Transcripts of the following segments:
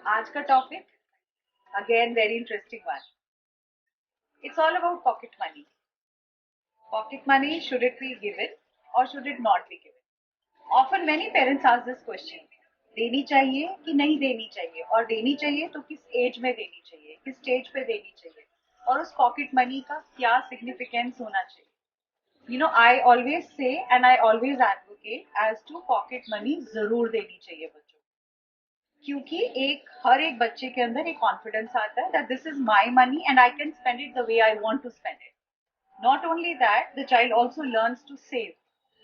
आज का topic again very interesting one. It's all about pocket money. Pocket money, should it be given or should it not be given? Often many parents ask this question. देनी चाहिए कि नहीं देनी चाहिए, और देनी चाहिए तो किस एज में देनी चाहिए, किस स्टेज पे देनी चाहिए, और उस पॉकेट मनी का क्या सिग्निफिकेंस होना चाहिए. I always say and I always advocate as to pocket money जरूर देनी चाहिए बच्चों को. क्योंकि हर एक बच्चे के अंदर एक कॉन्फिडेंस आता है that this is my money and I can spend it the way I want to spend it. Not only that, the child also learns to save.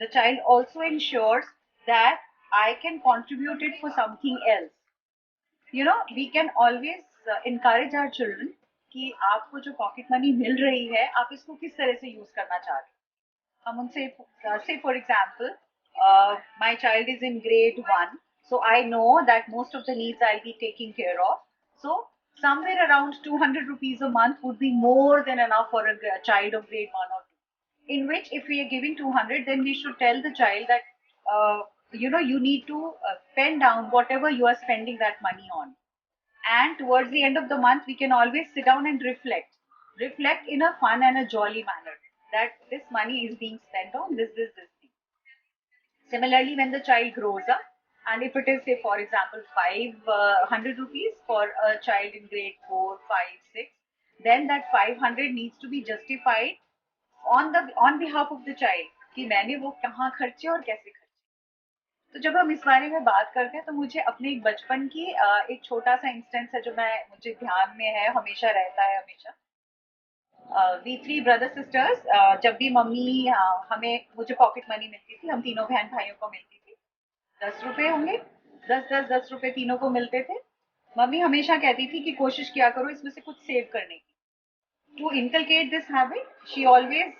The child also ensures that I can contribute it for something else. We can always encourage our children कि आपको जो pocket money मिल रही है आप इसको किस तरह से यूज करना चाह रहे हैं. हम उनसे say for example, my child is in grade 1, so I know that most of the needs I'll be taking care of. So somewhere around 200 rupees a month would be more than enough for a child of grade 1 or 2. In which, if we are giving 200, then we should tell the child that you need to pen down whatever you are spending that money on. And towards the end of the month, we can always sit down and reflect in a fun and a jolly manner that this money is being spent on this thing. Similarly, when the child grows up, and if it is, say for example, 500 rupees for a child in grade 4, 5, 6, then that 500 needs to be justified on behalf of the child कि मैंने वो कहाँ खर्चे और कैसे खर्चे. तो जब हम इस बारे में बात करते हैं तो मुझे अपने एक बचपन की एक छोटा सा इंस्टेंस है जो मुझे ध्यान में है, हमेशा रहता है हमेशा. वी 3 ब्रदर सिस्टर्स, जब भी मम्मी मुझे पॉकेट मनी मिलती थी, हम तीनों बहन भाइयों को मिलती थी, 10 रुपए होंगे, 10 रुपए तीनों को मिलते थे. मम्मी हमेशा कहती थी कि कोशिश किया करो इसमें से कुछ सेव करने की. To inculcate this habit, she always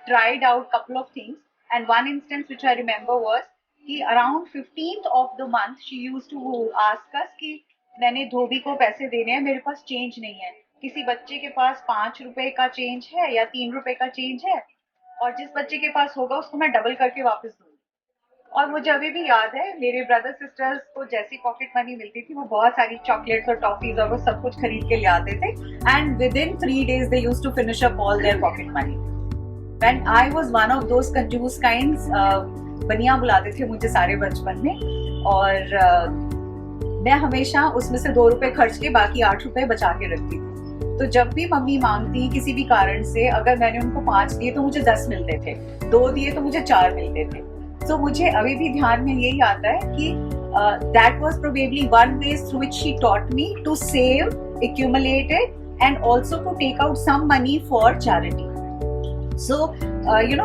tried out couple of things, and one instance which I remember was कि around 15th of the month she used to ask us कि मैंने धोबी को पैसे देने हैं, मेरे पास चेंज नहीं है. किसी बच्चे के पास 5 रुपए का चेंज है या 3 रुपए का चेंज है, और जिस बच्चे के पास होगा उसको मैं डबल करके वापस दूंगी. और मुझे अभी भी याद है, मेरे ब्रदर सिस्टर्स को जैसी पॉकेट मनी मिलती थी वो बहुत सारी चॉकलेट्स और टॉफीज और वो सब कुछ खरीद के ले आते थे, and with in 3 days they used to finish up all their pocket money. When I was one of those कंजूस काइंड्स, बनिया बुलाते थे मुझे सारे बचपन में, और मैं हमेशा उसमें से 2 रुपए खर्च के बाकी 8 रुपए बचा के रखती थी. तो जब भी मम्मी मांगती किसी भी कारण से, अगर मैंने उनको 5 दिए तो मुझे 10 मिलते थे, 2 दिए तो मुझे 4 मिलते थे. तो मुझे अभी भी ध्यान में यही आता है कि that was probably one way through which she taught me to save, accumulate it, and also to take out some money for charity. So,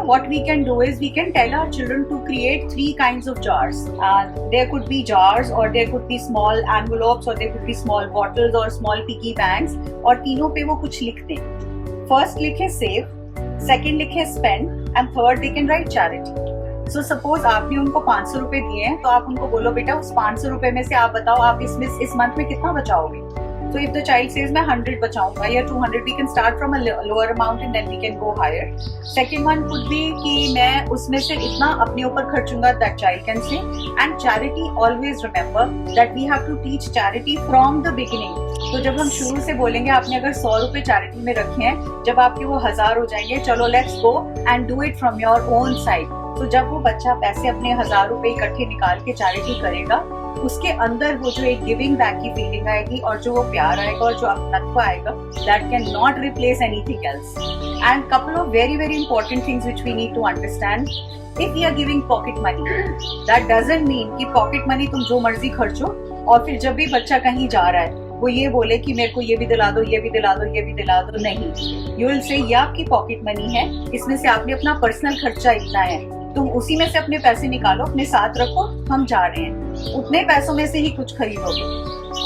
what we can do is we can tell our children to create 3 kinds of jars. There could be jars, or there could be small envelopes, or there could be small bottles or small piggy banks, और तीनों पे वो कुछ लिख दें. First लिखे save, second लिखे spend, and third they can write charity. So suppose आपने उनको 500 रुपए दिए हैं, तो आप उनको बोलो बेटा उस 500 रुपए में से आप बताओ आप इस मंथ में कितना बचाओगे. So if the child says मैं 100 बचाऊंगा या 200, we can start from a lower amount and then we can go higher. Second one could be कि मैं उसमें से इतना अपने ऊपर खर्चूंगा, that child can say. And charity, always remember that we have to teach charity from the beginning. तो जब हम शुरू से बोलेंगे आपने अगर 100 रुपए चैरिटी में रखे हैं, जब आपके वो 1000 हो जाएंगे, चलो let's go and do it from your own side. तो जब वो बच्चा पैसे अपने 1000 रुपए इकट्ठे निकाल के चैरिटी करेगा, उसके अंदर वो जो एक गिविंग बैक की फीलिंग आएगी और जो वो प्यार आएगा और जो अपनत्व आएगा, that can not replace anything else. And couple of very very important things which we need to understand. If we are giving pocket money, that doesn't mean कि pocket money तुम जो मर्जी खर्चो और फिर जब भी बच्चा कहीं जा रहा है वो ये बोले कि मेरे को ये भी दिला दो, ये भी दिला दो, ये भी दिला दो. नहीं, you will say ये आपकी पॉकेट मनी है, इसमें से आपने अपना पर्सनल खर्चा इतना है, तुम उसी में से अपने पैसे निकालो, अपने साथ रखो, हम जा रहे हैं, उतने पैसों में से ही कुछ खरीदोगे.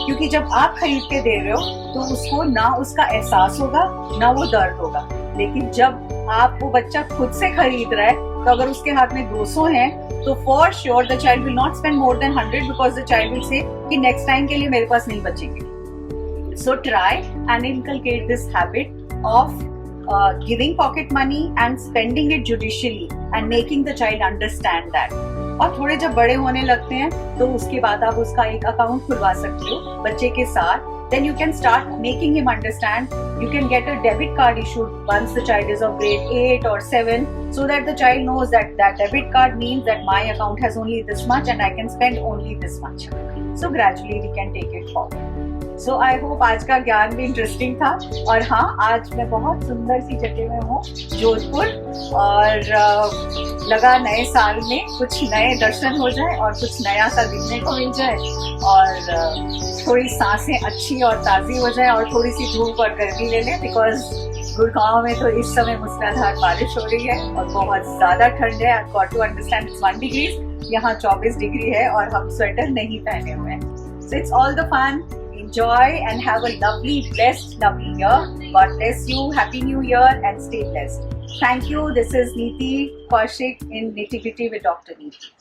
क्योंकि जब आप खरीद के दे रहे हो तो उसको ना उसका एहसास होगा ना वो दर्द होगा. लेकिन जब आप वो बच्चा खुद से खरीद रहा है, तो अगर उसके हाथ में 200 है तो for sure the child will not spend more than 100 because the child will say कि नेक्स्ट टाइम के लिए मेरे पास नहीं बचेंगे. So try and inculcate this habit of giving pocket money and spending it judicially and making the child understand that. और थोड़े जब बड़े होने लगते हैं तो उसके बाद आप उसका एक अकाउंट खुलवा सकते हो बच्चे के साथ. Then you can start making him understand. You can get a debit card issued once the child is of grade 8 or 7, so that the child knows that that debit card means that my account has only this much and I can spend only this much. So gradually we can take it forward. So I hope आज का ज्ञान भी interesting था. और हाँ, आज मैं बहुत सुंदर सी जगह में हूँ, जोधपुर, और लगा नए साल में कुछ नए दर्शन हो जाए और कुछ नया सा दिखने को मिल जाए और थोड़ी सांसें अच्छी और ताज़ी हो जाए और थोड़ी सी धूप और गर्मी ले लें. बिकॉज गुड़गांव में तो इस समय मूसलाधार बारिश हो रही है और बहुत ज़्यादा ठंड है. I got to understand it's 1 degree, यहाँ 24 डिग्री है और हम स्वेटर नहीं पहने हुए हैं. So it's all the fun. Enjoy and have a lovely, blessed, lovely year. God bless you. Happy New Year and stay blessed. Thank you. This is Neeti Kaushik in Nitty Gritty with Dr. Neeti.